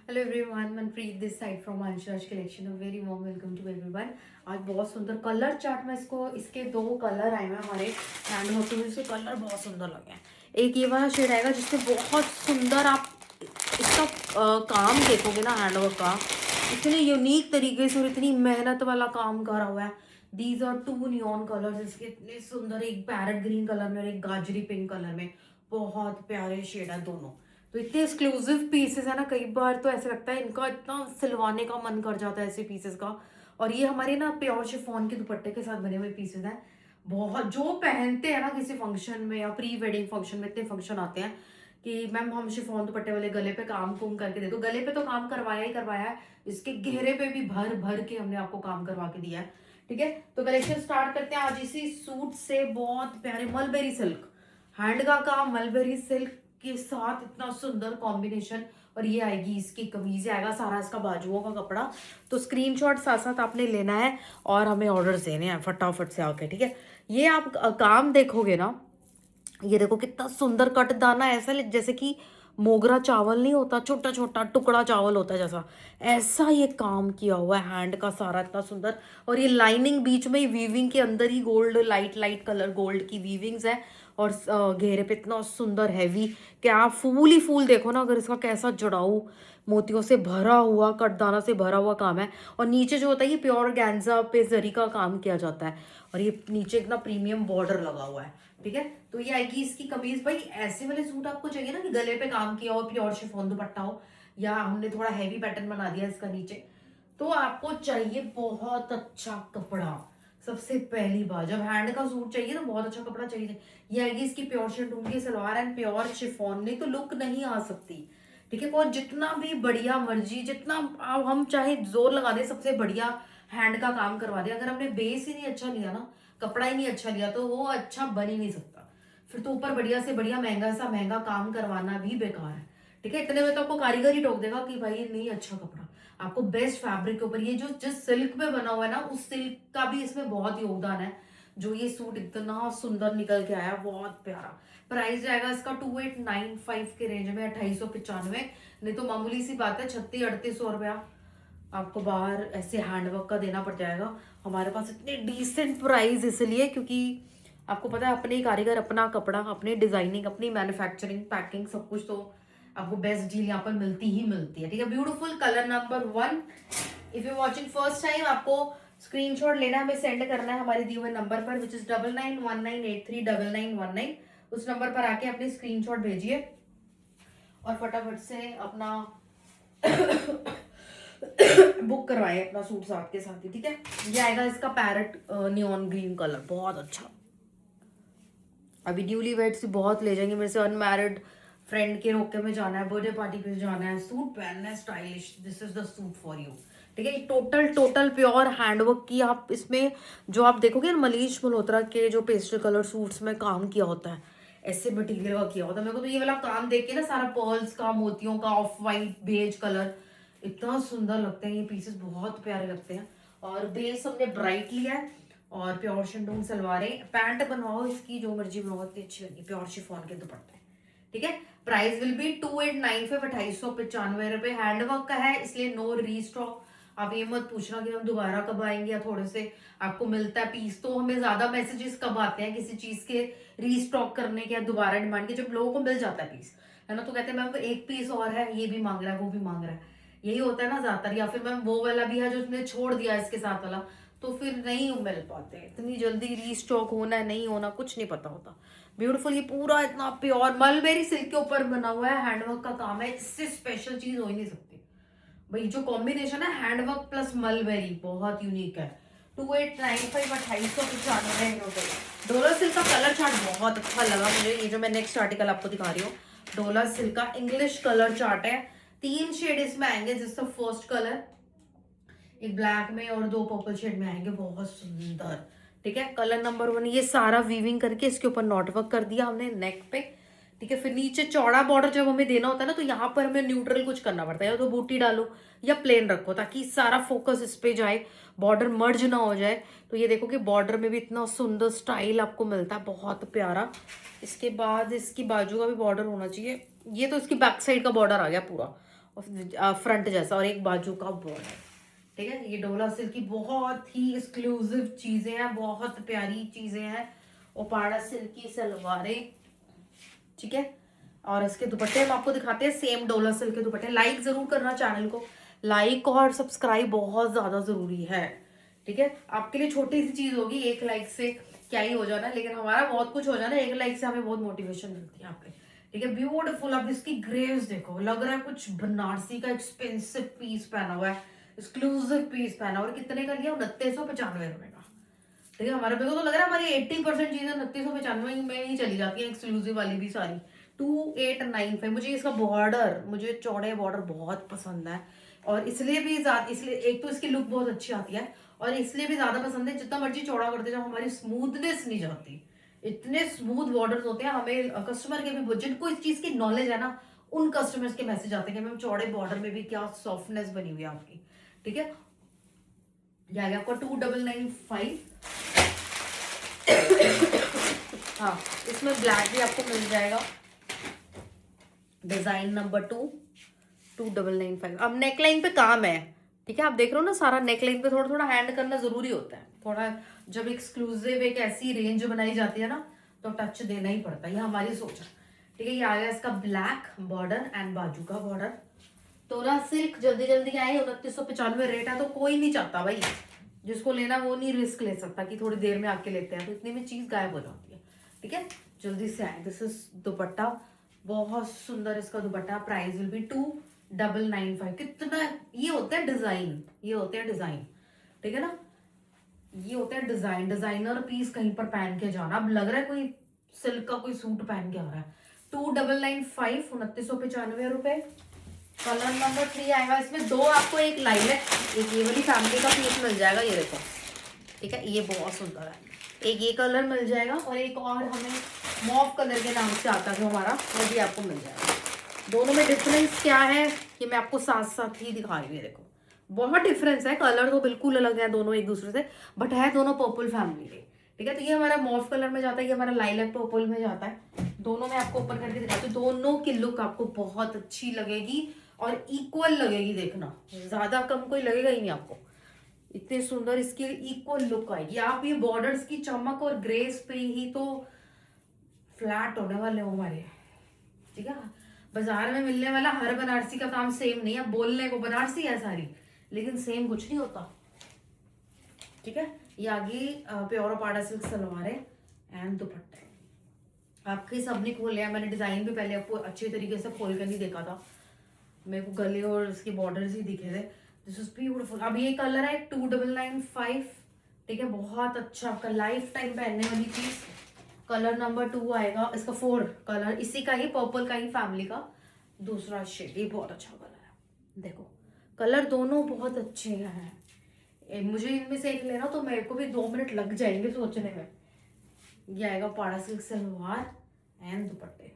Hello everyone, Manpreet this side from Anshraj collection. A very warm welcome to everyone. आज बहुत सुंदर colour chart में इसके दो कलर आए हैं हमारे हैंड वर्क में। इसके कलर बहुत सुंदर लगे हैं। एक ये वाला शेड आएगा जिसमें बहुत सुंदर आप इसका काम देखोगे ना, हैंड वर्क का इतने यूनिक तरीके से और इतनी मेहनत वाला काम करा हुआ है। These are two neon colours, इसके इतने सुंदर, एक पैरेट ग्रीन कलर में और एक गाजरी पिंक कलर में। बहुत प्यारे शेड है दोनों। तो इतने एक्सक्लूसिव पीसेस है ना, कई बार तो ऐसा लगता है इनका इतना सिलवाने का मन कर जाता है ऐसे पीसेस का। और ये हमारे ना प्योर शिफॉन के दुपट्टे के साथ बने हुए पीसेस हैं। बहुत जो पहनते हैं ना किसी फंक्शन में या प्री वेडिंग फंक्शन में, इतने फंक्शन आते हैं कि मैम हम शिफॉन दुपट्टे वाले गले पे काम कुम करके दे दो। गले पे तो काम करवाया ही करवाया है, इसके घेरे पे भी भर भर के हमने आपको काम करवा के दिया है। ठीक है, तो कलेक्शन स्टार्ट करते हैं आज इसी सूट से। बहुत प्यारे मलबेरी सिल्क हैंड का काम, मलबेरी सिल्क के साथ इतना सुंदर कॉम्बिनेशन। और ये आएगी इसकी कमीज, आएगा सारा इसका बाजुओं का कपड़ा। तो स्क्रीनशॉट साथ साथ आपने लेना है और हमें ऑर्डर्स देने हैं फटाफट से आके। ठीक है, ये आप काम देखोगे ना, ये देखो कितना सुंदर कट दाना, ऐसा जैसे कि मोगरा चावल नहीं होता, छोटा छोटा टुकड़ा चावल होता है जैसा, ऐसा ये काम किया हुआ है हैंड का सारा, इतना सुंदर। और ये लाइनिंग बीच में ही वीविंग के अंदर ही gold, light light colour gold की वीविंग्स है। और घेरे पे इतना सुंदर हैवी कि आप फूल ही फूल देखो ना, अगर इसका कैसा जड़ाऊ मोतियों से भरा हुआ, कटदाना से भरा हुआ काम है। और नीचे जो होता है ये प्योर गैंजा पे जरी का काम किया जाता है। और ये नीचे इतना प्रीमियम बॉर्डर लगा हुआ है। ठीक है, तो ये आएगी इसकी कमीज। भाई ऐसे वाले सूट आपको चाहिए ना कि गले पे काम किया हो, प्योर शिफॉन दुपट्टा हो, या हमने थोड़ा हैवी पैटर्न बना दिया इसका नीचे, तो आपको चाहिए बहुत अच्छा कपड़ा। सबसे पहली बात, जब हैंड का सूट चाहिए ना, बहुत अच्छा कपड़ा चाहिए। ये आएगी इसकी प्योर शिफॉन की सलवार एंड प्योर शिफॉन, नहीं तो लुक नहीं आ सकती। ठीक है, और जितना भी बढ़िया मर्जी, जितना हम चाहे जोर लगा दे, सबसे बढ़िया हैंड का काम करवा दे, अगर हमने बेस ही नहीं अच्छा लिया ना, कपड़ा ही नहीं अच्छा लिया, तो वो अच्छा बन ही नहीं सकता। फिर तो ऊपर बढ़िया से बढ़िया महंगा सा महंगा काम करवाना भी बेकार है। ठीक है, इतने में तो आपको कारीगर ही टोक देगा कि भाई नहीं अच्छा कपड़ा। आपको बेस्ट फैब्रिक के ऊपर, ये जो जिस सिल्क पे बना हुआ है ना, उस सिल्क का भी इसमें बहुत योगदान है। जो ये सूट इतना सुंदर निकल के आया, बहुत प्यारा। प्राइस जाएगा इसका 2895 के रेंज में, 2895। नहीं तो मामूली सी बात है, 3600-3800 रुपया आपको बाहर ऐसे हैंडवर्क का देना पड़ जाएगा। हमारे पास इतने डिसेंट प्राइस इसलिए क्योंकि आपको पता है अपने ही कारीगर, अपना कपड़ा, अपनी डिजाइनिंग, अपनी मैन्युफैक्चरिंग, पैकिंग, सब कुछ, तो आपको बेस्ट डील यहाँ पर मिलती ही मिलती है। ठीक है, beautiful colour number 1। If you watching first time, आपको स्क्रीनशॉट लेना, हमें सेंड करना है हमारे दिए हुए नंबर पर, विच इज 9919839919। उस नंबर पर आके अपनी स्क्रीनशॉट भेजिए और फटाफट से अपना बुक करवाए अपना सूट साथ के साथ ही। ठीक है, ये आएगा इसका पैरेट नियॉन ग्रीन कलर, बहुत अच्छा। अभी न्यूली वेड से बहुत ले जाएंगे मेरे से, अनमैरिड फ्रेंड के रोके में जाना है, बर्थडे पार्टी पे जाना है, सूट पहनना है stylish, this is the suit for you. ठीक है, टोटल टोटल प्योर हैंडवर्क की आप इसमें जो आप देखोगे ना, मनीष मल्होत्रा के जो पेस्टल कलर सूट्स में काम किया होता है, ऐसे मटेरियल का किया होता है। मेरे को तो ये वाला काम देख के ना, सारा पर्ल्स का, मोतियों का, ऑफ वाइट बेज कलर, इतना सुंदर लगते हैं ये पीसेस, बहुत प्यारे लगते हैं। और बेस हमने ब्राइट लिया है और प्योर शिफॉन सलवारें, पैंट बनवाओ इसकी जो मर्जी बनवाओ, इतनी अच्छी बनी, प्योर शिफॉन के दुपट्टे। ठीक है, प्राइस विल बी 2895, 2895 रुपए। हैंडवर्क का है इसलिए नो रीस्टॉक। आप ये मत पूछना कि हम दोबारा कब आएंगे या थोड़े से आपको मिलता है पीस। तो हमें ज्यादा मैसेजेस कब आते हैं किसी चीज के रीस्टॉक करने के या दोबारा डिमांड के, जब लोगों को मिल जाता है पीस, है ना, तो कहते हैं मैम एक पीस और है, ये भी मांग रहा है, वो भी मांग रहा है, यही होता है ना ज्यादातर। या फिर मैम वो वाला भी है जो उसने छोड़ दिया इसके साथ वाला, तो फिर नहीं मिल पाते इतनी जल्दी। रीस्टॉक होना है नहीं होना कुछ नहीं पता होता। ब्यूटीफुल, ये पूरा इतना प्योर मलबेरी सिल्क के ऊपर बना हुआ है, हैंडवर्क का काम है, इससे स्पेशल चीज हो ही नहीं सकती भाई। जो कॉम्बिनेशन है हैंडवर्क प्लस मलबेरी, बहुत यूनिक है। 2895, 2895 रुपए। डोला सिल्क का कलर चार्ट बहुत अच्छा लगा मुझे, ये जो मैं नेक्स्ट आर्टिकल आपको दिखा रही हूँ, डोला सिल्क का इंग्लिश कलर चार्ट है। 3 शेड इसमें आएंगे, जिसका फर्स्ट कलर एक ब्लैक में और 2 पर्पल शेड में आएंगे, बहुत सुंदर। ठीक है, कलर नंबर 1, ये सारा वीविंग करके इसके ऊपर नॉट वर्क कर दिया हमने नेक पे। ठीक है, फिर नीचे चौड़ा बॉर्डर जब हमें देना होता है ना, तो यहाँ पर हमें न्यूट्रल कुछ करना पड़ता है, या तो बूटी डालो या प्लेन रखो, ताकि सारा फोकस इस पे जाए, बॉर्डर मर्ज ना हो जाए। तो ये देखो कि बॉर्डर में भी इतना सुंदर स्टाइल आपको मिलता है, बहुत प्यारा। इसके बाद इसकी बाजू का भी बॉर्डर होना चाहिए, ये तो इसकी बैक साइड का बॉर्डर आ गया पूरा। और फ्रंट जैसा, और एक बाजू का बॉर्डर। ठीक है, ये डोला सिल्क की बहुत ही एक्सक्लूसिव चीजें हैं, बहुत प्यारी चीजें हैं। ओपाड़ा सिल्क की सलवारें, ठीक है। और इसके दुपट्टे हम आपको दिखाते हैं, सेम डोला सिल्क के दुपट्टे। लाइक जरूर करना चैनल को, लाइक और सब्सक्राइब बहुत ज्यादा जरूरी है। ठीक है, आपके लिए छोटी सी चीज होगी, एक लाइक से क्या ही हो जाना, लेकिन हमारा बहुत कुछ हो जाना। एक लाइक से हमें बहुत मोटिवेशन मिलती है आपके। ठीक है, ब्यूटीफुल। अब इसकी ग्रेव्स देखो, लग रहा है कुछ बनारसी का एक्सपेंसिव पीस पहना हुआ है, एक्सक्लूसिव पीस पहना हुआ है। कितने का लिया? 2995 का। ठीक है, हमारे को तो लग रहा है हमारी 80% चीजें 2995 में ही चली जाती है, एक्सक्लूसिव वाली भी सारी। 2895। मुझे इसका बॉर्डर, मुझे चौड़े बॉर्डर बहुत पसंद है, और इसलिए भी ज्यादा, इसलिए एक तो इसकी लुक बहुत अच्छी आती है, और इसलिए भी ज्यादा पसंद है। जितना मर्जी चौड़ा करते जाओ हमारी स्मूथनेस नहीं जाती। इतने स्मूथ बॉर्डर्स होते हैं। हमें कस्टमर के भी, जिनको इस चीज की नॉलेज है ना, उन कस्टमर्स के मैसेज आते हैं कि मैम चौड़े बॉर्डर में भी क्या सॉफ्टनेस बनी हुई है आपकी। ठीक है, ये आ गया आपको 2995। हाँ, इसमें ब्लैक भी आपको मिल जाएगा, डिजाइन नंबर 2995। अब नेकलाइन पे काम है। ठीक है, आप देख रहे हो ना, सारा नेकलाइन पे थोड़ा थोड़ा हैंड करना जरूरी होता है। थोड़ा जब एक्सक्लूसिव एक ऐसी रेंज बनाई जाती है ना, तो टच देना ही पड़ता है, ये हमारी सोच है। ठीक है, ये आ गया इसका ब्लैक बॉर्डर एंड बाजू का बॉर्डर। तोरा सिल्क जल्दी जल्दी आए, 2995 रेट है, तो कोई नहीं चाहता भाई, जिसको लेना वो नहीं रिस्क ले सकता कि थोड़ी देर में आके लेते हैं, तो इतने में चीज गायब हो जाती है। ठीक है, जल्दी से आए। दिस इज दुपट्टा, बहुत सुंदर इसका दुपट्टा। Price will be 2995। कितना, ये होता है डिजाइन, ये होते हैं डिजाइन। ठीक है ना, ये होता है डिजाइन, डिजाइनर पीस कहीं पर पहन के जाना। अब लग रहा है कोई सिल्क का कोई सूट पहन के आ रहा है। 2995, 2995 कलर नंबर 3 आएगा। इसमें दो आपको, एक लाइलैक, एक ये वाली फैमिली का पीस मिल जाएगा, ये देखो। ठीक है, ये बहुत सुंदर है। एक ये कलर मिल जाएगा, और एक और हमें मॉव कलर के नाम से आता है जो हमारा, वो भी आपको मिल जाएगा। दोनों में डिफरेंस क्या है कि मैं आपको साथ साथ ही दिखा रही हूँ। देखो, बहुत डिफरेंस है, कलर तो बिल्कुल अलग है दोनों एक दूसरे से, बट है दोनों पर्पल फैमिली के। ठीक है, तो ये हमारा मॉव कलर में जाता है, ये हमारा लाइलैक पर्पल में जाता है। दोनों में आपको ओपन करके दिखाती हूँ, दोनों की लुक आपको बहुत अच्छी लगेगी और इक्वल लगेगी। देखना, ज्यादा कम कोई लगेगा ही नहीं आपको, इतने सुंदर इसकी इक्वल लुक आएगी। आप ये बॉर्डर्स की चमक और ग्रेस पे ही तो फ्लैट होने वाले हो हमारे। ठीक है, बाजार में मिलने वाला हर बनारसी का काम सेम नहीं है। बोलने को बनारसी है सारी, लेकिन सेम कुछ नहीं होता। ठीक है, ये आगे प्योर ओपाड़ा सिल्क सलवार है एंड दुपट्टा है। आपके सबने खोल लिया, मैंने डिजाइन भी पहले आपको अच्छे तरीके से खोल कर नहीं देखा था, मेरे को गले और इसके बॉर्डर्स ही दिखे थे। This is beautiful. अब ये कलर है 2995। ठीक है, बहुत अच्छा, आपका लाइफ टाइम पहनने वाली चीज। कलर नंबर 2 आएगा, इसका 4 कलर, इसी का ही पर्पल का ही फैमिली का दूसरा शेड। ये बहुत अच्छा कलर है, देखो कलर दोनों बहुत अच्छे हैं। मुझे इनमें से एक लेना तो मेरे को भी 2 मिनट लग जाएंगे सोचने में। ये आएगा पाड़ा सिल्क सलवार एंड दुपट्टे।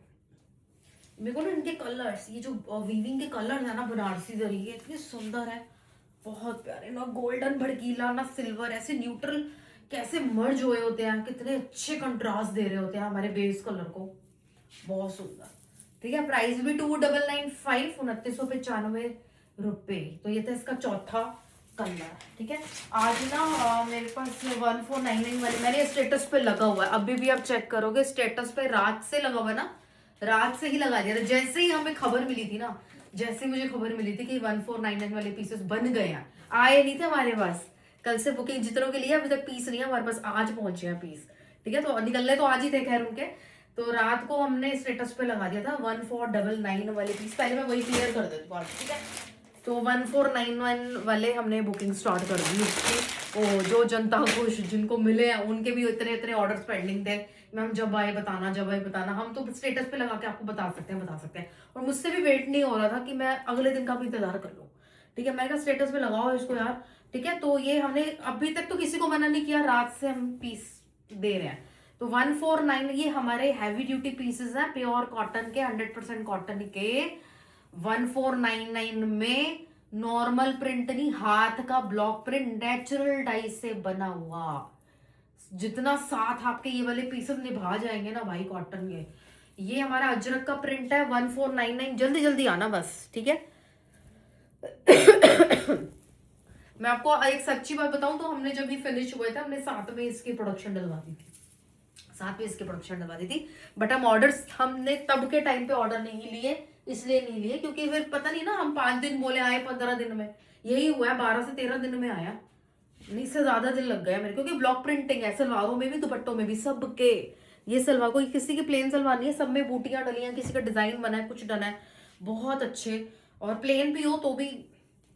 मेरे को ना इनके कलर्स, ये जो वीविंग के कलर है ना बनारसी जरी के, इतने सुंदर है, बहुत प्यारे। ना गोल्डन भड़कीला ना सिल्वर, ऐसे न्यूट्रल कैसे मर्ज हुए होते हैं, कितने अच्छे कंट्रास्ट दे रहे होते हैं हमारे बेस कलर को, बहुत सुंदर। ठीक है, प्राइस भी 2995, 2995 रुपए। तो ये था इसका चौथा कलर। ठीक है, आज ना मेरे पास 1499 वाले, मैंने स्टेटस पे लगा हुआ है, अभी भी आप चेक करोगे स्टेटस पे रात से लगा हुआ है ना, रात से ही लगा दिया था। जैसे ही हमें खबर मिली थी ना, जैसे मुझे खबर मिली थी कि 1499 वाले पीसेस बन गए हैं, आए नहीं थे हमारे पास। कल से बुकिंग जितनों के लिए अभी तक पीस नहीं है हमारे पास, आज पहुंचे हैं पीस। ठीक है, तो निकलने तो आज ही थे खैर उनके, तो रात को हमने स्टेटस पे लगा दिया था 1499 वाले पीस। पहले मैं वही क्लियर कर देती हूँ। ठीक है, तो 1491 वाले हमने बुकिंग स्टार्ट कर दी उसकी। ओ, जो जनता खुश, जिनको मिले हैं उनके भी इतने इतने ऑर्डर्स पेंडिंग थे। मैम जब आए बताना, जब आए बताना। हम तो स्टेटस पे लगा के आपको बता सकते हैं। और मुझसे भी वेट नहीं हो रहा था कि मैं अगले दिन का भी इंतजार कर लूँ। ठीक है, मैं स्टेटस पे लगाओ इसको यार। ठीक है, तो ये हमने अभी तक तो किसी को मना नहीं किया, रात से हम पीस दे रहे हैं। तो 149, ये हमारे हैवी ड्यूटी पीसेस हैं, प्योर कॉटन के, 100% कॉटन के। 1499 में नॉर्मल प्रिंट नहीं, हाथ का ब्लॉक प्रिंट, नेचुरल डाई से बना हुआ। जितना साथ आपके ये वाले पीसेस निभा जाएंगे ना भाई कॉटन के। ये हमारा अजरक का प्रिंट है, 1499। जल्दी जल्दी आना बस। ठीक है, मैं आपको एक सच्ची बात बताऊं तो हमने जब भी फिनिश हुए थे हमने साथ में इसकी प्रोडक्शन डलवा दी थी, साथ में इसकी प्रोडक्शन डलवा दी थी। बट हम ऑर्डर्स हमने तब के टाइम पे ऑर्डर नहीं लिए, इसलिए नहीं लिए क्योंकि फिर पता नहीं ना, हम 5 दिन बोले आए 15 दिन में, यही हुआ है 12 से 13 दिन में आया, नहीं से ज्यादा दिन लग गया मेरे, क्योंकि ब्लॉक प्रिंटिंग है सलवारों में भी दुपट्टों में भी सबके। ये सलवार कोई किसी की प्लेन सलवार नहीं है, सब में बूटियां डली हैं, किसी का डिजाइन बना है, कुछ डला है, बहुत अच्छे। और प्लेन भी हो तो भी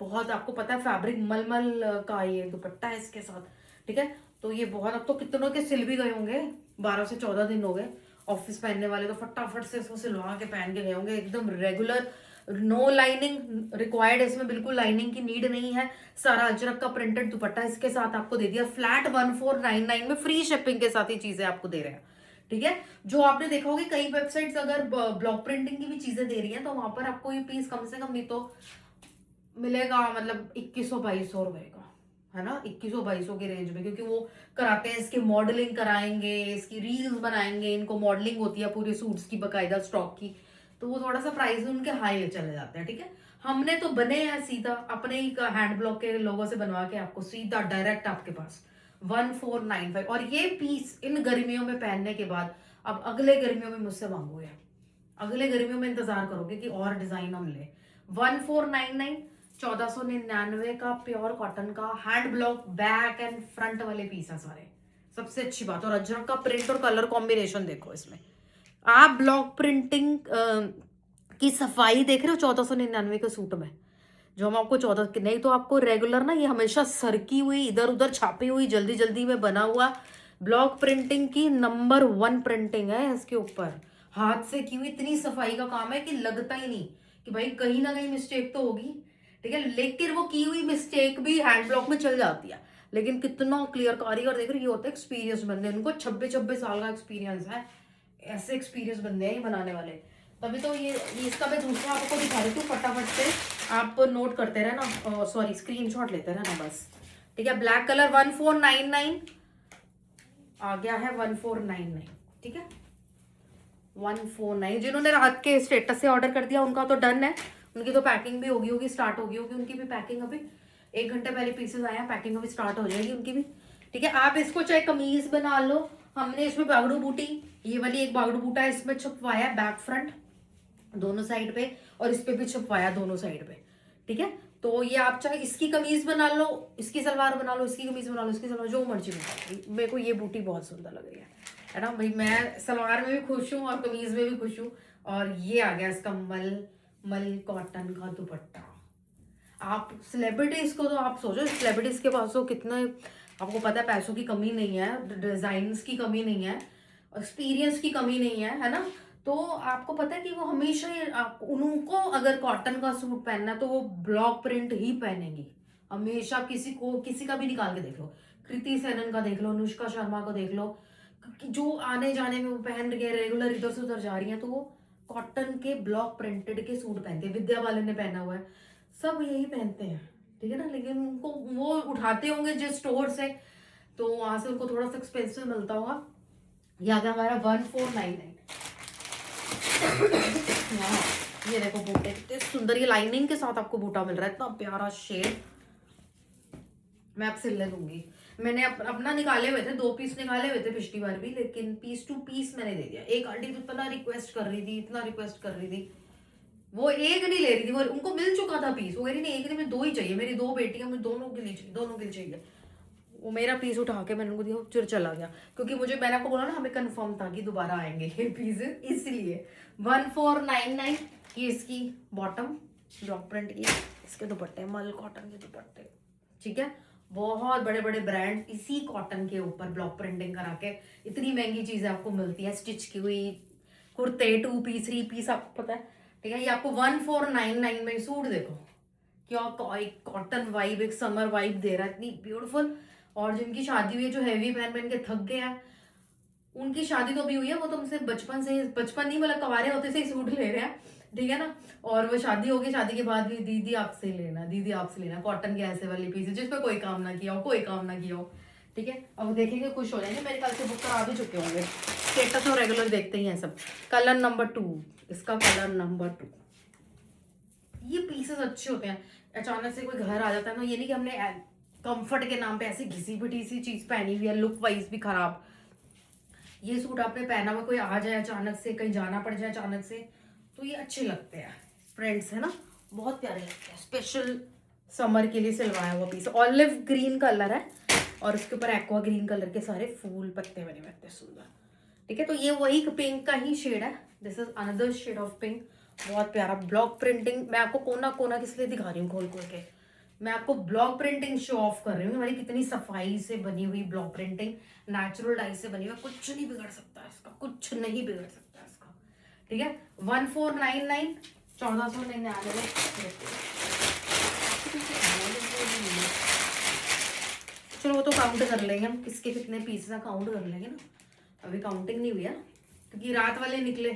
बहुत, आपको पता है फैब्रिक मलमल का ये दुपट्टा है इसके साथ, ठीक है। तो ये बहुत, अब तो कितनों के सिल भी गए होंगे, 12 से 14 दिन हो गए। ऑफिस पहनने वाले तो फटाफट से इसको सिलवा के पहन के गए होंगे, एकदम रेगुलर, नो लाइनिंग रिक्वायर्ड, इसमें बिल्कुल लाइनिंग की नीड नहीं है। सारा अजरक का प्रिंटेड दुपट्टा इसके साथ आपको दे दिया फ्लैट 1499 में, फ्री शिपिंग के साथ ही चीजें आपको दे रहे हैं, ठीक है। जो आपने देखा होगा कई वेबसाइट्स अगर ब्लॉक प्रिंटिंग की भी चीजें दे रही हैं तो वहां पर आपको ये पीस कम से कम नहीं तो मिलेगा, मतलब 2100-2200 रुपए का, है ना, 2100-2200 की रेंज में, क्योंकि वो कराते हैं इसके मॉडलिंग कराएंगे, इसकी रील्स बनाएंगे, इनको मॉडलिंग होती है पूरे सूट्स की बकायदा स्टॉक की, तो वो थोड़ा सा प्राइस उनके हाई चले जाते हैं, ठीक है। हमने तो बने हैं सीधा अपने ही हैंड ब्लॉक के लोगों से बनवा के आपको सीधा डायरेक्ट आपके पास 1495। और ये पीस इन गर्मियों में पहनने के बाद अब अगले गर्मियों में मुझसे मांगोगे, अगले गर्मियों में इंतजार करोगे कि और डिजाइन हम ले। 1499, 1499 का प्योर कॉटन का hand block back and front वाले पीस है सारे, सबसे अच्छी बात। और अजरक का प्रिंट और कलर कॉम्बिनेशन देखो इसमें, आप ब्लॉक प्रिंटिंग की सफाई देख रहे हो 1499 के सूट में, जो हम आपको 14 नहीं तो आपको रेगुलर ना, ये हमेशा सरकी हुई, इधर उधर छापी हुई, जल्दी जल्दी में बना हुआ ब्लॉक प्रिंटिंग की नंबर 1 प्रिंटिंग है इसके ऊपर, हाथ से की हुई, इतनी सफाई का काम है कि लगता ही नहीं कि भाई कहीं ना कहीं मिस्टेक तो होगी, ठीक है। लेकिन वो की हुई मिस्टेक भी हैंड ब्लॉक में चल जाती है, लेकिन कितना क्लियर कारीगर देख रहे, ये होता है एक्सपीरियंस बंदे, उनको 26-26 साल का एक्सपीरियंस है, ऐसे एक्सपीरियंस बंदे हैं ये बनाने वाले। तभी तो ये इसका मैं दूसरा आपको दिखा रही हूँ, फटाफट से आप नोट करते रहना, सॉरी स्क्रीनशॉट लेते रहना बस, ठीक है। ब्लैक कलर 1499 आ गया है, 1499, ठीक है, 149। जिन्होंने रात के स्टेटस से ऑर्डर कर दिया उनका तो डन है, उनकी तो पैकिंग भी होगी होगी स्टार्ट होगी होगी उनकी भी पैकिंग, अभी 1 घंटे पहले पीसेस आए हैं, पैकिंग अभी स्टार्ट हो जाएगी उनकी भी, ठीक है। आप इसको चाहे कमीज बना लो, हमने इसमें बागड़ू बूटी, ये वाली एक बागड़ू बूटा इसमें छपवाया बैक फ्रंट दोनों साइड पे, और इस पे भी छपवाया दोनों साइड पे, ठीक है। तो ये आप चाहे इसकी कमीज बना लो, इसकी सलवार बना लो, इसकी कमीज बना लो, इसकी सलवार, जो मर्जी बना लो, मेरे को ये बूटी बहुत सुंदर लग रही है ना भाई, मैं सलवार में भी खुश हूँ और कमीज में भी खुश हूँ। और ये आ गया इसका मल कॉटन का दुपट्टा। आप सेलिब्रिटीज को तो आप सोचो, सेलिब्रिटीज के पास तो कितने, आपको पता है पैसों की कमी नहीं है, डिजाइन की कमी नहीं है, एक्सपीरियंस की कमी नहीं है ना। तो आपको पता है कि वो हमेशा उनको अगर कॉटन का सूट पहनना है तो वो ब्लॉक प्रिंट ही पहनेंगी हमेशा। किसी का भी निकाल के देख लो, कृति सेनन का देख लो, अनुष्का शर्मा को देख लो, जो आने जाने में वो पहन रही है, रेगुलर इधर से उधर जा रही है तो वो कॉटन के ब्लॉक प्रिंटेड के सूट पहनते हैं। विद्या बालन ने पहना हुआ है, सब यही पहनते हैं, ठीक है ना। लेकिन उनको वो उठाते होंगे जिस स्टोर से, तो वहां से उनको थोड़ा सा एक्सपेंसिव मिलता होगा। ये आ गया हमारा 1499। ये देखो बूटे कितने सुंदर, ये लाइनिंग के साथ आपको बूटा मिल रहा है, इतना प्यारा शेड। मैं अब सिल ले दूंगी, मैंने अपना निकाले हुए थे, 2 पीस निकाले हुए थे पिछली बार भी, लेकिन पीस टू पीस मैंने दे दिया। एक आंटी तो इतना रिक्वेस्ट कर रही थी, इतना रिक्वेस्ट कर रही थी, वो एक नहीं ले रही थी, वो उनको मिल चुका था पीस, वो कह रही नहीं एक नहीं, मुझे 2 ही चाहिए, मेरी 2 बेटियां, मुझे दोनों के लिए चाहिए, दोनों के लिए चाहिए। वो मेरा पीस उठा के मैंने उनको दिया, फिर चला गया, क्योंकि मुझे, मैंने आपको बोला ना हमें कंफर्म था कि दोबारा आएंगे ये पीस, इसलिए 1499 की इसकी बॉटम ब्लॉक प्रिंट की, इसके दुपट्टे मल कॉटन के दुपट्टे, ठीक है। बहुत बड़े बड़े ब्रांड इसी कॉटन के ऊपर ब्लॉक प्रिंटिंग करा के इतनी महंगी चीजें आपको मिलती है, स्टिच की हुई कुर्ते 2 पीस 3 पीस, आपको पता है, ठीक है। ये आपको 1499 में सूट देखो, क्या कॉटन वाइब, एक समर वाइब दे रहा है, इतनी ब्यूटीफुल। और जिनकी शादी हुई है, जो हैवी पहन पहन के थक गए हैं, उनकी शादी तो भी हुई है, वो तो हमसे बचपन से, बचपन नहीं मतलब कवारे होते से ही सूट ले रहे हैं, ठीक है ना। और वो शादी होगी, शादी के बाद भी दीदी आपसे लेना, दीदी आपसे लेना, कॉटन के ऐसे वाले पीस जिसपे कोई काम ना किया हो, कोई काम ना किया हो, ठीक है। अब देखेंगे खुश हो जाएंगे, मेरे ख्याल से बुक करा भी चुके होंगे, स्टेटस तो रेगुलर देखते ही हैं सब। कलर नंबर 2, इसका कलर नंबर 2, ये पीसेस अच्छे होते हैं, अचानक से कोई घर आ जाता है ना, ये नहीं कि हमने कंफर्ट के नाम पे ऐसी घिसी पिटी सी चीज पहनी हुई है, लुक वाइज भी खराब। ये सूट आपने पहना हुआ, कोई आ जाए अचानक से, कहीं जाना पड़ जाए अचानक से, तो ये अच्छे लगते हैं फ्रेंड्स, है ना, बहुत प्यारे लगते हैं। स्पेशल समर के लिए सिलवाया हुआ पीस, ऑलिव ग्रीन कलर है और उसके ऊपर एक्वा ग्रीन कलर के सारे फूल पत्ते बने हुए हैं, सुंदर। ठीक है, तो ये वही पिंक का ही शेड है, this is another shade of pink, बहुत प्यारा ब्लॉक प्रिंटिंग। मैं आपको कोना कोना किस लिए दिखा रही हूँ खोल खोल के, मैं आपको ब्लॉक प्रिंटिंग शो ऑफ कर रही हूँ, हमारी कितनी सफाई से बनी हुई ब्लॉक प्रिंटिंग, नेचुरल डाई से बनी हुई, कुछ नहीं बिगड़ सकता इसका, कुछ नहीं बिगड़ सकता इसका। ठीक है, 1499, 1499। चलो वो तो काउंट कर लेंगे हम, किसके कितने पीसेस हैं काउंट कर लेंगे ना, अभी काउंटिंग नहीं हुई है क्योंकि रात वाले निकले।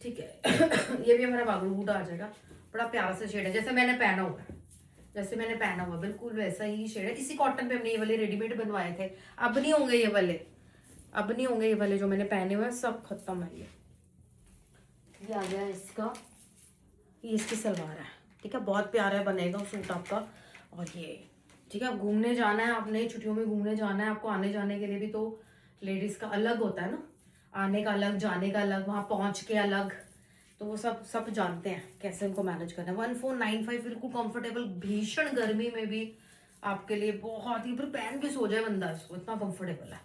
ठीक है ये भी हमारा बागलू बूट आ जाएगा, बड़ा प्यारा सा शेड है, जैसे मैंने पहना हुआ है, जैसे मैंने पहना हुआ बिल्कुल वैसा ही शेड है। इसी कॉटन पे हमने ये वाले रेडीमेड बनवाए थे, अब नहीं होंगे ये वाले, अब नहीं होंगे ये वाले जो मैंने पहने हुए हैं, सब खत्म है। ये आ गया इसका, ये इसकी सलवार है। ठीक है, बहुत प्यारा बनेगा सूट आपका। और ये ठीक है, घूमने जाना है आपने, छुट्टियों में घूमने जाना है आपको, आने जाने के लिए भी तो लेडीज का अलग होता है ना, आने का अलग, जाने का अलग, वहाँ पहुँच के अलग, तो वो सब जानते हैं कैसे उनको मैनेज करना है। 1495 बिल्कुल कंफर्टेबल, भीषण गर्मी में भी आपके लिए बहुत ही, फिर पहन के सो जाए बंदा इसको, इतना कंफर्टेबल है।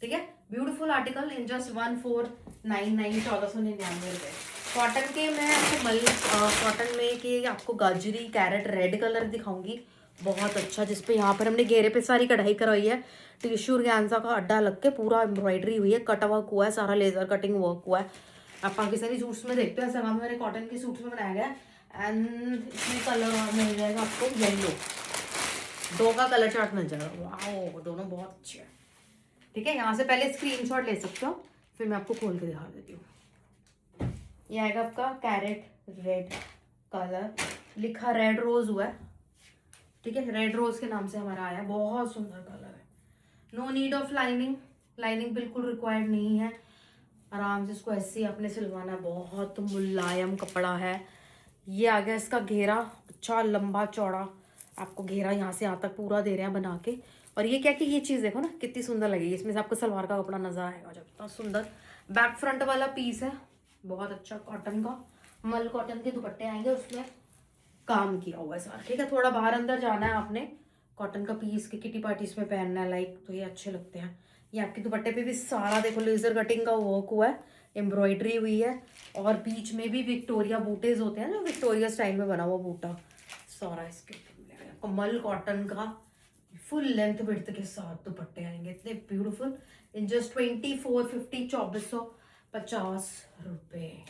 ठीक है, ब्यूटीफुल आर्टिकल इन जस्ट 1499, 1499 रुपये। कॉटन के मैं आपको कॉटन में कि आपको गाजरी कैरेट रेड कलर दिखाऊंगी, बहुत अच्छा, जिसपे यहाँ पर हमने घेरे पे सारी कढ़ाई करवाई है, टिश्यू ऑर्गेन्जा का अड्डा लग के पूरा एम्ब्रॉयडरी हुई है, कट वर्क हुआ है, सारा लेजर कटिंग वर्क हुआ है। आप पाकिस्तानी सूट्स में देखते हो, ऐसा काम मेरे कॉटन के सूट्स में बनाया गया है। एंड इसमें कलर मिल जाएगा आपको येलो, 2 का कलर चार्ट मिल जाएगा, वाह दोनों बहुत अच्छे हैं। ठीक है, यहाँ से पहले स्क्रीनशॉट ले सकते हो, फिर मैं आपको खोल के दिखा देती हूँ। ये आएगा आपका कैरेट रेड कलर, लिखा रेड रोज हुआ है। ठीक है, रेड रोज के नाम से हमारा आया, बहुत सुंदर कलर है। No need of lining, lining बिल्कुल रिक्वायर्ड नहीं है, आराम से इसको ऐसे ही आपने सिलवाना है, बहुत मुलायम कपड़ा है। ये आ गया इसका घेरा, अच्छा लंबा चौड़ा आपको घेरा यहाँ से यहाँ तक पूरा दे रहे हैं बना के। और ये क्या कि ये चीज़ देखो ना कितनी सुंदर लगेगी, इसमें से आपको सलवार का कपड़ा नजर आएगा जब, इतना सुंदर बैक फ्रंट वाला पीस है, बहुत अच्छा कॉटन का, मल कॉटन के दुपट्टे आएंगे, उसमें काम किया हुआ है सारा। ठीक है, थोड़ा बाहर अंदर जाना है आपने, कॉटन का पीस के किटी पार्टीज में पहनना है लाइक, तो ये अच्छे लगते हैं। ये आपके दुपट्टे पे भी सारा देखो लेजर कटिंग का वर्क हुआ है, एम्ब्रॉयडरी हुई है, और बीच में भी विक्टोरिया बूटेज होते हैं ना, विक्टोरिया स्टाइल में बना हुआ बूटा सारा इसके कमल कॉटन का फुल लेंथ विड्थ के साथ दुपट्टे आएंगे, इतने ब्यूटीफुल इन जस्ट 2450, 2450 रुपए।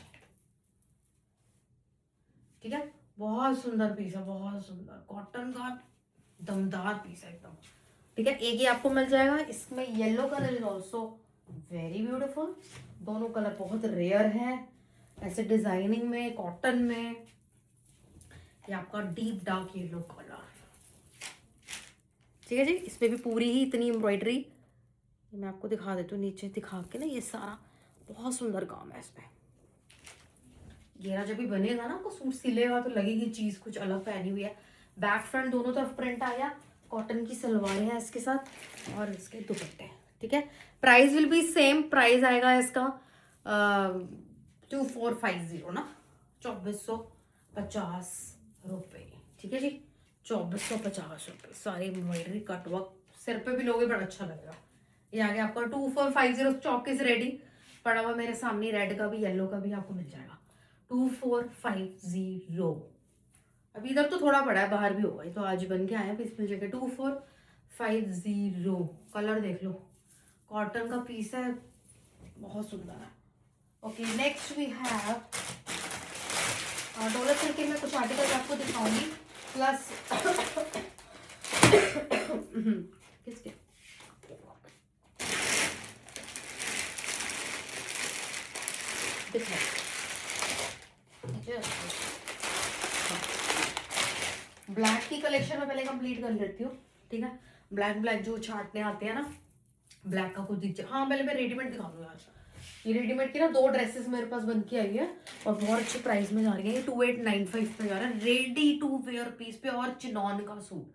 ठीक है, बहुत सुंदर पीस है, बहुत सुंदर कॉटन का दमदार पीस है एकदम। ठीक है, एक ही आपको मिल जाएगा, इसमें yellow colour is also very beautiful, दोनों कलर बहुत रेयर हैं ऐसे डिजाइनिंग में, कॉटन में। ये आपका डीप डार्क येलो कलर, ठीक है जी, इसमें भी पूरी ही इतनी एम्ब्रॉयडरी, मैं आपको दिखा देती हूँ नीचे दिखा के ना, ये सारा बहुत सुंदर काम है इसमें। घेरा जब भी बनेगा ना, आपको सूट सिलेगा तो लगेगी चीज कुछ अलग पहनी हुई है। बैक फ्रंट दोनों तरफ प्रिंट आया, कॉटन की सलवारें हैं इसके साथ और इसके दुपट्टे। ठीक है, price will be same, price आएगा इसका 2450 ना, 2450 रुपये। ठीक है जी, 2450 रुपये, सारी एम्ब्रॉयडरी कटवर्क, सिर पे भी लोगे बड़ा अच्छा लगेगा। ये आ गया आपका 2450, चौक इज रेडी, पड़ा हुआ मेरे सामने, रेड का भी येलो का भी आपको मिल जाएगा 2450। अभी इधर तो थोड़ा पड़ा है, बाहर भी होगा, ये तो आज बन के आया पीस मिल जाएगा 2450। कलर देख लो, कॉटन का पीस है, बहुत सुंदर है। Okay, next we have dollar silk के मैं कुछ आर्टिकल आपको दिखाऊंगी, प्लस किसके ब्लैक की कलेक्शन में पहले कंप्लीट कर लेती हूँ। ठीक है, ब्लैक जो छाटने आते हैं ना, ब्लैक का कुछ दीजिए। हाँ, पहले मैं रेडीमेड दिखा दूँ यार, ये रेडीमेड की ना 2 ड्रेसेस मेरे पास बन के आई है और बहुत अच्छे प्राइस में जा रही है। ये 2895 पे जा रहा है, रेडी टू वेयर पीस पे और चिनॉन का सूट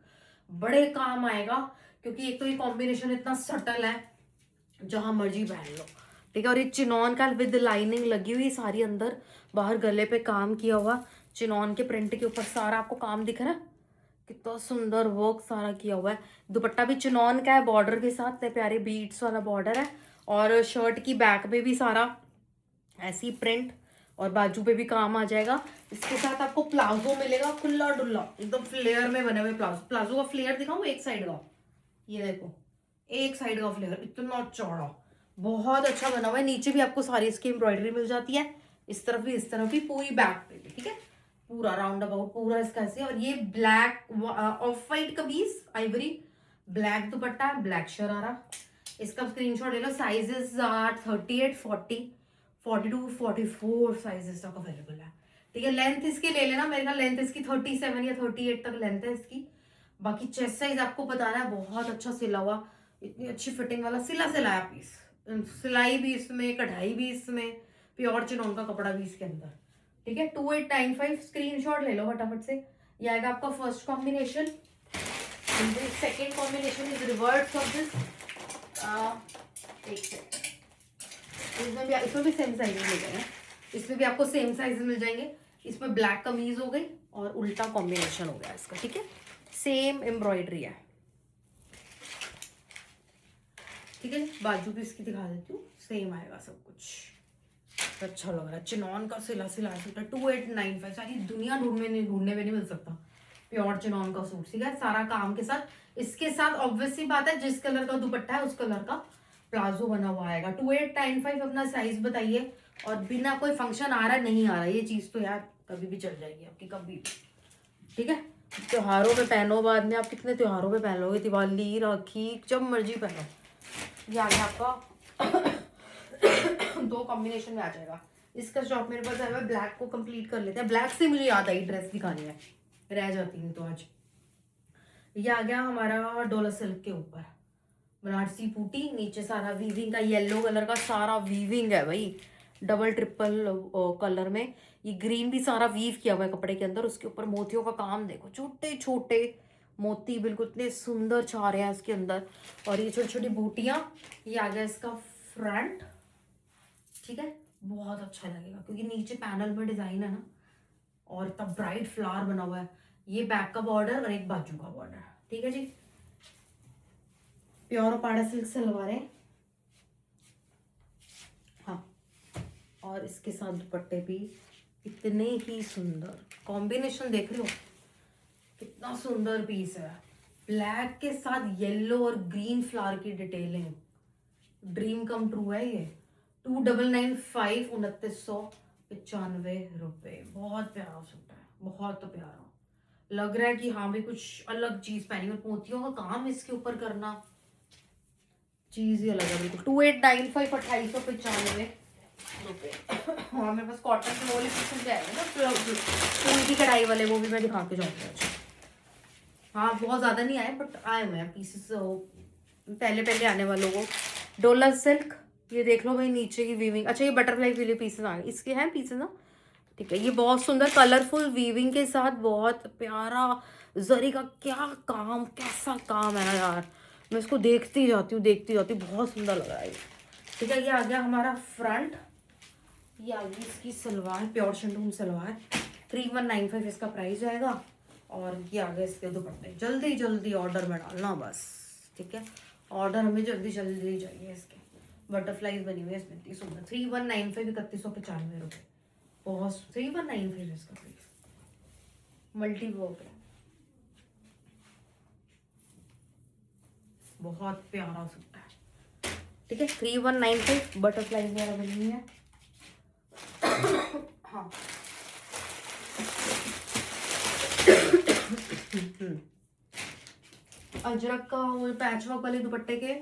बड़े काम आएगा, क्योंकि एक तो ये कॉम्बिनेशन इतना सटल है, जहां मर्जी पहन लो, ठीक है। और ये चिनॉन का विद लाइनिंग लगी हुई सारी, अंदर बाहर गले पे काम किया हुआ, चिनॉन के प्रिंट के ऊपर सारा आपको काम दिख रहा है, कितना सुंदर वर्क सारा किया हुआ है। दुपट्टा भी चिनॉन का है, बॉर्डर के साथ इतने प्यारे बीट्स वाला बॉर्डर है, और शर्ट की बैक पे भी सारा ऐसी प्रिंट, और बाजू पे भी काम आ जाएगा। इसके साथ आपको प्लाजो मिलेगा, खुला डुल्ला एकदम फ्लेयर में बने हुए प्लाजो। प्लाजो का फ्लेयर दिखाऊं एक साइड का, ये देखो एक साइड का फ्लेयर इतना चौड़ा, बहुत अच्छा बना हुआ है। नीचे भी आपको सारी इसकी एम्ब्रॉयडरी मिल जाती है, इस तरफ भी इस तरफ भी, पूरी बैक पे भी, ठीक है, पूरा राउंड अबाउट पूरा इसका ऐसे। और ये ब्लैक ऑफ वाइट कमीज, आइवरी, ब्लैक दुपट्टा, ब्लैक शरारा। इसका स्क्रीनशॉट ले लो। साइजेस 38, 40, 42, 44 साइजेस तक अवेलेबल है, ठीक है। लेंथ इसकी ले लेना, मेरे ख्याल लेंथ इसकी 37 या 38 तक लेंथ है इसकी। बाकी चेस्ट साइज आपको बताना है, बहुत अच्छा सिला हुआ, इतनी अच्छी फिटिंग वाला सिला सिलाया पीस, सिलाई भी इसमें, कढ़ाई भी इसमें, प्योर चिनॉन का कपड़ा भी इसके अंदर, ठीक है। 2895 स्क्रीनशॉट ले लो फटाफट से। ये आएगा आपका first combination. Second combination is reverse of this. एक सेकंड, इसमें भी सेम साइज मिल जाएंगे, इसमें भी आपको सेम साइज मिल जाएंगे। इसमें ब्लैक कमीज हो गई और उल्टा कॉम्बिनेशन हो गया इसका, ठीक है। सेम एम्ब्रॉयडरी है, ठीक है। बाजू भी इसकी दिखा देती हूँ, सेम आएगा सब कुछ, अच्छा लग रहा है। चिनॉन का सिला सिला सूट है, 2895, सारी दुनिया ढूंढने में नहीं मिल सकता प्योर चिनॉन का सूट, ठीक है, सारा काम के साथ। इसके साथ ऑब्वियस सी बात है, जिस कलर का दुपट्टा है उस कलर का प्लाजो बना हुआ आएगा। 2895 अपना साइज बताइए, और बिना कोई फंक्शन आ रहा नहीं आ रहा, ये चीज तो यार कभी भी चल जाएगी आपकी, कभी भी, ठीक है। त्योहारों में पहनो, बाद में आप कितने त्योहारों में पहन लोगे, दिवाली, राखी, जब मर्जी पहनो। ये आ गया आपका 2 कॉम्बिनेशन में आ जाएगा। इसका स्टॉक मेरे पास है, ब्लैक को कंप्लीट कर लेते हैं। ब्लैक से मुझे याद आई ड्रेस दिखानी है, रह जाती है तो आज। ये आ गया हमारा डोला सिल्क के ऊपर, बनारसी बूटी, नीचे सारा वीविंग का, येलो कलर का सारा वीविंग है भाई, डबल ट्रिपल कलर में। ये ग्रीन भी सारा वीव किया हुआ है कपड़े के अंदर, उसके ऊपर मोतियों का काम देखो, छोटे छोटे मोती बिल्कुल इतने सुंदर छा रहे हैं इसके अंदर। और ये छोटी छोटी बूटियां, ये आ गया इसका फ्रंट, ठीक है, बहुत अच्छा लगेगा क्योंकि नीचे पैनल में डिजाइन है ना, और तब ब्राइट फ्लावर बना हुआ है। ये बैक का बॉर्डर और एक बाजू का बॉर्डर, ठीक है जी। प्योर पाड़ा सिल्क सलवार है, हाँ। और इसके साथ दुपट्टे भी इतने ही सुंदर, कॉम्बिनेशन देख रहे हो कितना सुंदर पीस है। ब्लैक के साथ येलो और ग्रीन फ्लावर की डिटेलिंग, ड्रीम कम ट्रू है ये। 2995, 2995 रुपए, बहुत प्यारा सूट है, बहुत प्यारा लग रहा है कि हाँ भाई कुछ अलग चीज पहनी, और मोतियों का काम इसके ऊपर करना, चीज ही अलग है बिल्कुल। 2895, 2895 रुपए। हाँ मेरे पास कॉटन के वाले पीसेस जाएंगे ना, फूल की कढ़ाई वाले, वो भी मैं दिखा के जाऊंगी। हाँ बहुत ज्यादा नहीं आए, बट आए हुए हैं पीसेस, पहले पहले आने वालों को। डोला सिल्क, ये देख लो भाई, नीचे की वीविंग, अच्छा ये बटरफ्लाई वाले पीसेस आ गए, इसके हैं पीसेस ना, ठीक है। ये बहुत सुंदर कलरफुल वीविंग के साथ, बहुत प्यारा जरी का क्या काम, कैसा काम है यार, मैं इसको देखती जाती हूँ, बहुत सुंदर लग रहा है, ठीक है। ये आ गया हमारा फ्रंट, ये आ गई इसकी सलवार, प्योर शिंटून सलवार, 3195 इसका प्राइस आएगा। और ये आ गए इसके दुपट्टे, जल्दी जल्दी ऑर्डर में डालना बस, ठीक है, ऑर्डर हमें जल्दी जल्दी चाहिए। इसके बटरफ्लाईज बनी हुई है इसमें, 3195, 3195 रुपये, बहुत 3195 इसका प्राइस, मल्टी वर्क है, बहुत प्यारा सूट है, ठीक है। 3195 बटरफ्लाई वगैरह बनी हुई है, हाँ। अजरक का वो पैचवर्क वाले दुपट्टे के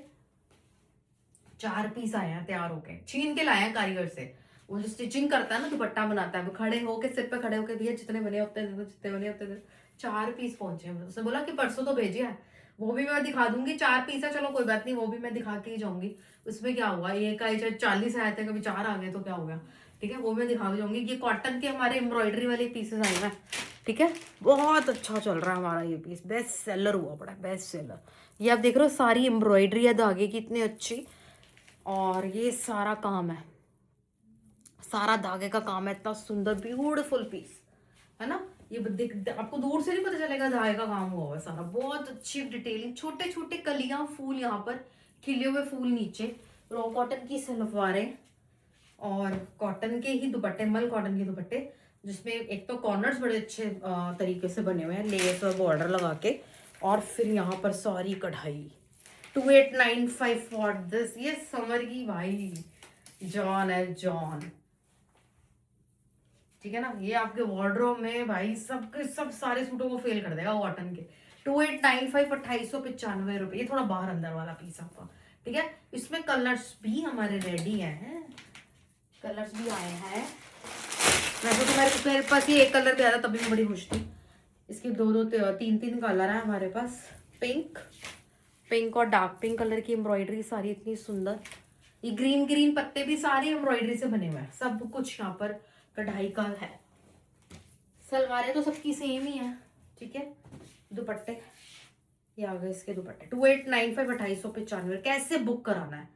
4 पीस आए हैं तैयार होके, छीन के लाए हैं कारीगर से। वो जो स्टिचिंग करता है ना, दुपट्टा बनाता है, वो खड़े होके, सिर पे खड़े होके, दिया जितने बने होते हैं, जितने बने होते हैं, 4 पीस पहुंचे हैं। उसने बोला कि परसों तो भेजिए, वो भी मैं दिखा दूंगी। 4 पीस है, चलो कोई बात नहीं, वो भी मैं दिखा के ही जाऊंगी। उसमें क्या हुआ, ये का 40 आए थे, कभी 4 आ गए तो क्या हो गया, ठीक है, वो मैं दिखा के जाऊंगी। ये कॉटन के हमारे एम्ब्रॉयडरी वाले पीसेस आए हैं, ठीक है। बहुत अच्छा चल रहा है हमारा ये पीस, बेस्ट सेलर हुआ पड़ा है, बेस्ट सेलर। ये आप देख रहे हो सारी एम्ब्रॉयडरी है धागे की इतनी अच्छी, और ये सारा काम है, सारा धागे का काम है, इतना सुंदर ब्यूटीफुल पीस है ना। ये आपको दूर से नहीं पता चलेगा धागे का काम हुआ है सारा, बहुत अच्छी डिटेलिंग, छोटे छोटे कलियां, फूल यहाँ पर खिले हुए, फूल नीचे, रॉ कॉटन की सलवारें और कॉटन के ही दुपट्टे, मल कॉटन के दुपट्टे, जिसमें एक तो कॉर्नर्स बड़े अच्छे तरीके से बने हुए हैं, लेस और बॉर्डर लगा के, और फिर यहाँ पर सारी कढ़ाई। 2895 फॉर दिस, ये समर की भाई जॉन है, जॉन, ठीक है ना। ये आपके वार्डरोब में भाई सब सारे सूटों को फेल कर देगा कॉटन के। 2895, 2895 रुपये। ये थोड़ा बाहर अंदर वाला पीस आपका, ठीक है। इसमें कलर्स भी हमारे रेडी हैं, कलर्स भी आए हैं। वैसे तो मेरे पास ये एक कलर भी आया था, तभी मैं बड़ी खुश थी। इसके दो तीन कलर है हमारे पास। पिंक और डार्क पिंक कलर की एम्ब्रॉयडरी सारी इतनी सुंदर। ये ग्रीन पत्ते भी सारी एम्ब्रॉयडरी से बने हुए हैं, सब कुछ यहाँ पर कढ़ाई का है। सलवारें तो सबकी सेम ही है, ठीक है। दुपट्टे ये आ गए इसके दुपट्टे। 2895, 2895। कैसे बुक कराना है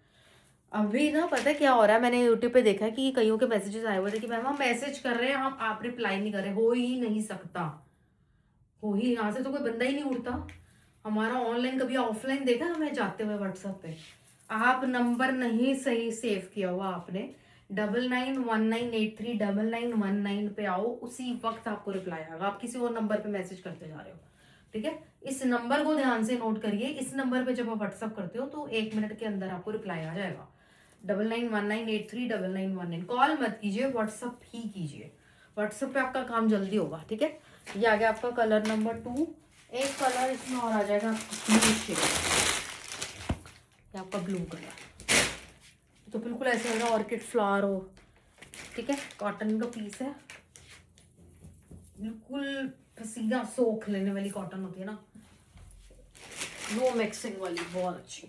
अभी ना, पता है क्या हो रहा है, मैंने यूट्यूब पे देखा है कि कईयों के मैसेजेस आए हुए थे कि मैम हम मैसेज कर रहे हैं, हम आप रिप्लाई नहीं कर रहे। हो ही नहीं सकता, हो ही, यहाँ से तो कोई बंदा ही नहीं उड़ता हमारा। ऑनलाइन कभी ऑफलाइन देखा हमें जाते हुए व्हाट्सएप पे? आप नंबर नहीं सही सेव किया हुआ आपने, 9919839919 पे आओ, उसी वक्त आपको रिप्लाई आएगा। आप किसी और नंबर पे मैसेज करते जा रहे हो, ठीक है। इस नंबर को ध्यान से नोट करिए। इस नंबर पे जब आप व्हाट्सअप करते हो तो 1 मिनट के अंदर आपको रिप्लाई आ जाएगा। 9919839919। कॉल मत कीजिए, व्हाट्सअप ही कीजिए, व्हाट्सएप पे आपका काम जल्दी होगा, ठीक है। ये आ गया आपका कलर नंबर 2। एक कलर इसमें और आ जाएगा ब्लू शेड, ये आपका ब्लू कलर, तो बिल्कुल ऐसे होगा ऑर्किड फ्लावर हो, ठीक है। कॉटन का पीस है, बिल्कुल पसीना सोख लेने वाली कॉटन होती है ना, नो मिक्सिंग वाली, बहुत अच्छी।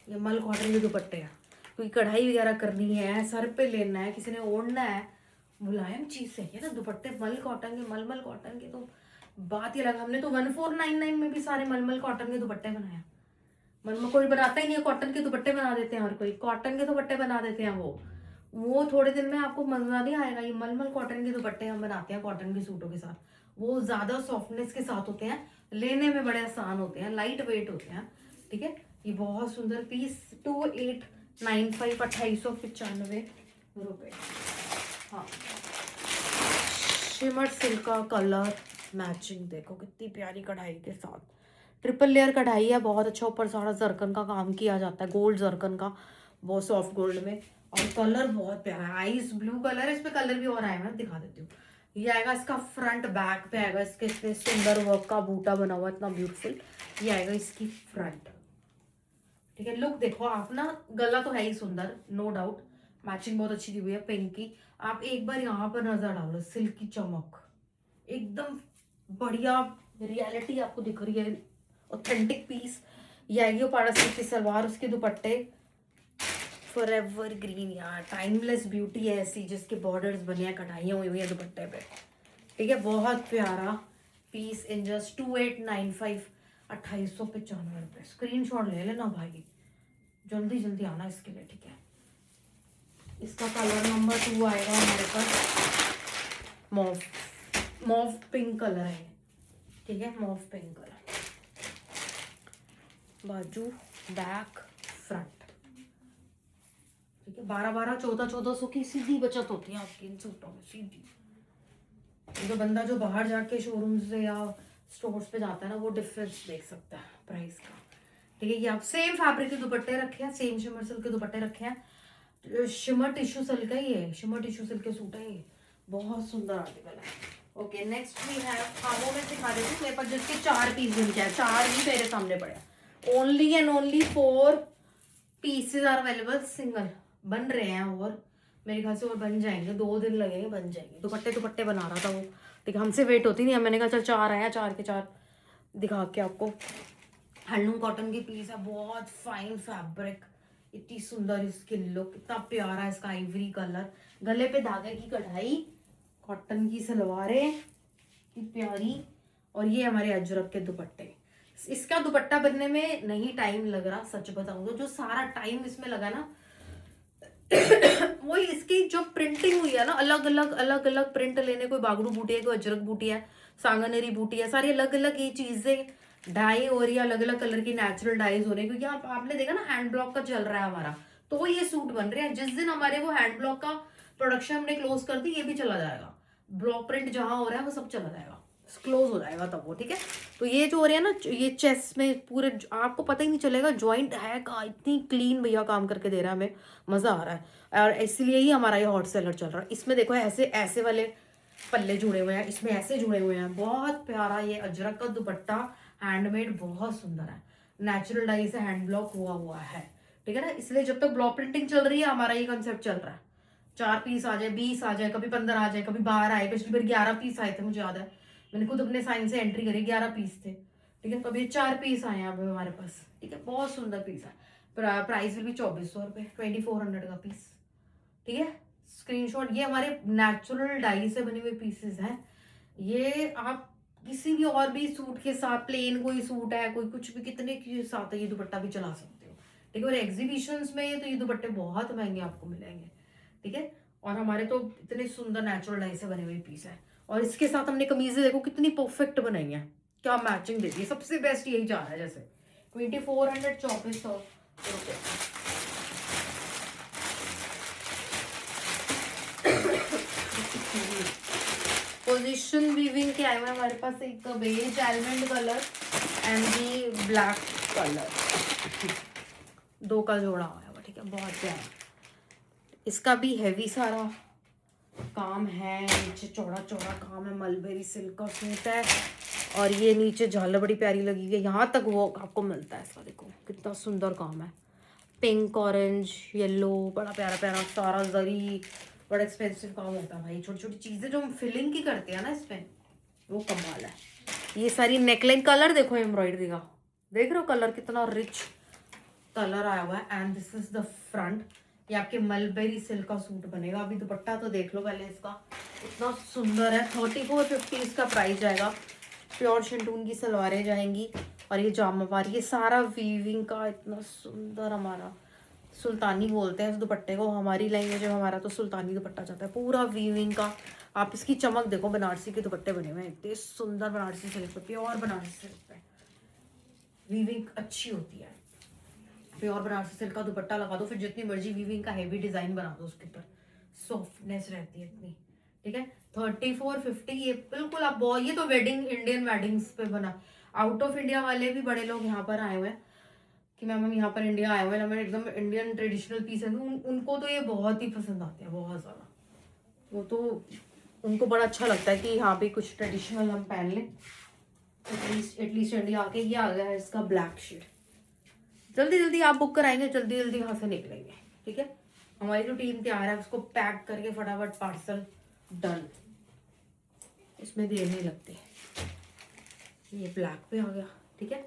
ये मल कॉटन के दुपट्टे हैं, क्योंकि कढ़ाई वगैरह करनी है, सर पे लेना है, किसी ने ओढ़ना है, मुलायम चीज चाहिए ना। दुपट्टे मल कॉटन के, मलमल कॉटन के तो बात ही अलग। हमने तो 1499 में भी सारे मलमल कॉटन के दुपट्टे बनाए। मलमल कोई बनाता ही नहीं है, कॉटन के दुपट्टे बना देते हैं, हर कोई कॉटन के दुपट्टे बना देते हैं। वो थोड़े दिन में आपको मजा नहीं आएगा। ये मलमल कॉटन के दुपट्टे हम बनाते हैं कॉटन के सूटों के साथ, वो ज्यादा सॉफ्टनेस के साथ होते हैं, लेने में बड़े आसान होते हैं, लाइट वेट होते हैं, ठीक है। ये बहुत सुंदर पीस 2895, 2895 रुपये। हाँ, शिमर सिल्क का कलर मैचिंग देखो कितनी प्यारी कढ़ाई के साथ, ट्रिपल लेयर कढ़ाई है, बहुत अच्छा। ऊपर सारा जरकन का काम किया जाता है, गोल्ड जरकन का, बहुत सॉफ्ट गोल्ड में, और कलर बहुत प्यारा है, आइस ब्लू कलर है। इस पे कलर भी और आए, मैं दिखा देती हूँ। ये आएगा इसका फ्रंट, बैक पे आएगा इसके इतने सुंदर वर्क का बूटा बना हुआ, इतना ब्यूटीफुल। ये आएगा इसकी फ्रंट, ठीक है। लुक देखो आप ना, गला तो है ही सुंदर, नो डाउट, मैचिंग बहुत अच्छी दी हुई है पिंक की। आप एक बार यहाँ पर नजर डालो, सिल्क की चमक एकदम बढ़िया, रियलिटी आपको दिख रही है, ऑथेंटिक पीस। ये आएगी वो पाड़ा सिल्क की सलवार, उसके दुपट्टे फॉरएवर ग्रीन यार, टाइमलेस ब्यूटी है ऐसी, जिसके बॉर्डर्स बने हैं, कढ़ाइयाँ हुई है दुपट्टे पे, ठीक है। बहुत प्यारा पीस इन जस्ट 2895, 2895 रुपये। स्क्रीनशॉट ले लेना भाई, जल्दी जल्दी आना इसके लिए, ठीक है। इसका कलर नंबर 2 आएगा हमारे पास, मॉव पिंक कलर है, ठीक है, मॉव पिंक कलर। बाजू, बैक, फ्रंट, ठीक है। 1200 की सीधी बचत होती है आपकी इन सूटों में, सीधी। जो बंदा जो बाहर जाके शोरूम से या स्टोर्स पे जाता है ना, वो डिफरेंस देख सकता है प्राइस का, ठीक है। ये आप सेम फैब्रिक के दुपट्टे रखे हैं, सेम शिमर सिल्क के दुपट्टे रखे हैं, शिमर टिश्यू सिल्क है ये, शिमर टिश्यू सिल्क के सूट है ये, बहुत सुंदर आर्टिकल है। ओके, नेक्स्ट वी हैव, हाँ वो मैं दिखा देती हूँ। मेरे पास जिसके 4 पीस बन गया, 4 ही मेरे सामने पड़े, only and only 4 pieces are available, single बन रहे हैं, और मेरे ख्याल से और बन जाएंगे, 2 दिन लगेंगे, बन जाएंगे। दुपट्टे बना रहा था वो ठीक है, हमसे वेट होती नहीं है, मैंने कहा चल 4 आया, 4 के 4 दिखा के आपको। हैंडलूम कॉटन की पीस है, बहुत फाइन फैब्रिक, इतनी सुंदर इसकी लुक, इतना प्यारा है इसका आइवरी कलर, गले पे धागे की कढ़ाई, कॉटन की सलवारें इतनी प्यारी, और ये हमारे अजरक के दुपट्टे। इसका दुपट्टा बनने में नहीं टाइम लग रहा, सच बताऊं तो जो सारा टाइम इसमें लगा ना वही इसकी जो प्रिंटिंग हुई है ना, अलग अलग प्रिंट लेने, कोई बागड़ू बूटी है, कोई अजरक बूटी है, सांगनेरी बूटी है, सारी अलग अलग ये चीजें डाई हो रही है, अलग अलग कलर की नेचुरल डाइज हो रही है, क्योंकि आपने देखा ना हैंड ब्लॉक का चल रहा है हमारा, तो ये सूट बन रहे हैं। जिस दिन हमारे वो हैंड ब्लॉक का प्रोडक्शन हमने क्लोज कर दी, ये भी चला जाएगा, ब्लॉक प्रिंट जहां हो रहा है वो सब चला जाएगा, क्लोज हो जाएगा तब वो, ठीक है। तो ये जो हो रहा है ना, ये चेस्ट में पूरे आपको पता ही नहीं चलेगा ज्वाइंट है का, इतनी क्लीन भैया काम करके दे रहा है, हमें मजा आ रहा है, और इसलिए ही हमारा ये हॉट सेलर चल रहा है। इसमें देखो ऐसे ऐसे वाले पल्ले जुड़े हुए हैं, इसमें ऐसे जुड़े हुए हैं, बहुत प्यारा ये अजरक का दुपट्टा, हैंडमेड, बहुत सुंदर है, नेचुरल डाई से हैंड ब्लॉक हुआ है, ठीक है ना। इसलिए जब तक ब्लॉक प्रिंटिंग चल रही है हमारा ये कंसेप्ट चल रहा है, 4 पीस आ जाए, 20 आ जाए, कभी 15 आ जाए, कभी 12 आए, पिछली बार 11 पीस आए थे, मुझे याद है, मैंने खुद अपने साइन से एंट्री करी, 11 पीस थे, ठीक है। तो अभी 4 पीस आए हैं अभी हमारे पास, ठीक है, बहुत सुंदर पीस है। प्राइस भी 2400 रुपये, 2400 का पीस, ठीक है। स्क्रीनशॉट, ये हमारे नेचुरल डाई से बने हुए पीसेस हैं, ये आप किसी भी और भी सूट के साथ, प्लेन कोई सूट है, कोई कुछ भी, कितने के साथ है ये दुपट्टा भी चला सकते हो, ठीक है। और एग्जीबिशंस में ये तो ये दुपट्टे बहुत महंगे आपको मिलेंगे, ठीक है। और हमारे तो इतने सुंदर नेचुरल डाई से बने हुए पीस है, और इसके साथ हमने कमीजें देखो कितनी परफेक्ट बनाई है, क्या मैचिंग देती है, सबसे बेस्ट यही जा रहा है। जैसे 2400, 2400 रुपये। पोजिशन वीविंग के आए हुए हमारे पास, एक beige almond colour and the black colour, 2 का जोड़ा आया हुआ, ठीक है, बहुत प्यारा। इसका भी हैवी सारा काम है, नीचे चौड़ा चौड़ा काम है, मलबेरी सिल्क का सूट है, और ये नीचे झालर बड़ी प्यारी लगी है, यहाँ तक वो आपको मिलता है इसका, देखो कितना सुंदर काम है, पिंक, ऑरेंज, येलो, बड़ा प्यारा प्यारा सारा जरी, बड़ा एक्सपेंसिव काम होता है भाई, छोटी छोटी चीज़ें जो हम फिलिंग की करते हैं ना इसमें, वो कमाल है। ये सारी नेकलाइन कलर देखो एम्ब्रॉयडरी का, देख रहे हो कलर कितना रिच कलर आया हुआ है, and this is the front, ये आपके मलबेरी सिल्क का सूट बनेगा। अभी दुपट्टा तो देख लो पहले इसका, इतना सुंदर है, 3450 इसका प्राइस जाएगा। प्योर शिंटून की सलवारें जाएंगी, और ये जामावार, ये सारा वीविंग का इतना सुंदर, हमारा सुल्तानी बोलते हैं इस दुपट्टे को, हमारी लैंग्वेज में हमारा तो सुल्तानी दुपट्टा जाता है, पूरा वीविंग का। आप इसकी चमक देखो, बनारसी के दुपट्टे बने हुए हैं इतने सुंदर, बनारसी सिल्क पे, प्योर बनारसी सिल्क पे वीविंग अच्छी होती है, प्योर बनारसी सिल्क का दुपट्टा लगा दो, फिर जितनी मर्जी वीविंग का हैवी डिजाइन बना दो उसके ऊपर, सॉफ्टनेस रहती है इतनी, ठीक है। 3450, ये बिल्कुल आप, ये तो वेडिंग, इंडियन वेडिंग्स पे बना, आउट ऑफ इंडिया वाले भी बड़े लोग यहाँ पर आए हुए हैं कि मैम हम यहाँ पर इंडिया आए हुए हैं, हमें एकदम इंडियन ट्रेडिशनल पीस है, तो उनको तो ये बहुत ही पसंद आते हैं, बहुत ज़्यादा, वो तो उनको बड़ा अच्छा लगता है कि यहाँ पे कुछ ट्रेडिशनल हम पहन लें, एटलीस्ट इंडिया आके। ये आ गया है इसका ब्लैक शेड, जल्दी जल्दी आप बुक कराएंगे, जल्दी जल्दी यहाँ से निकलेंगे, ठीक है। हमारी जो टीम तैयार है उसको पैक करके फटाफट पार्सल डन, इसमें देर नहीं लगती। ये ब्लैक पे आ गया, ठीक है,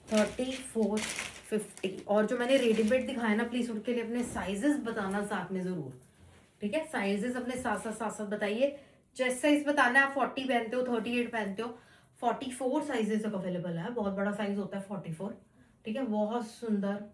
3450। और जो मैंने रेडीमेड दिखाया ना, प्लीज उनके लिए अपने साइजेस बताना साथ में जरूर, ठीक है, साइजेस अपने साथ साथ बताइए, चेस्ट साइज बताना है, आप 40 पहनते हो, 38 पहनते हो, 44 साइजेस तक अवेलेबल है, बहुत बड़ा साइज होता है 44, ठीक है, बहुत सुंदर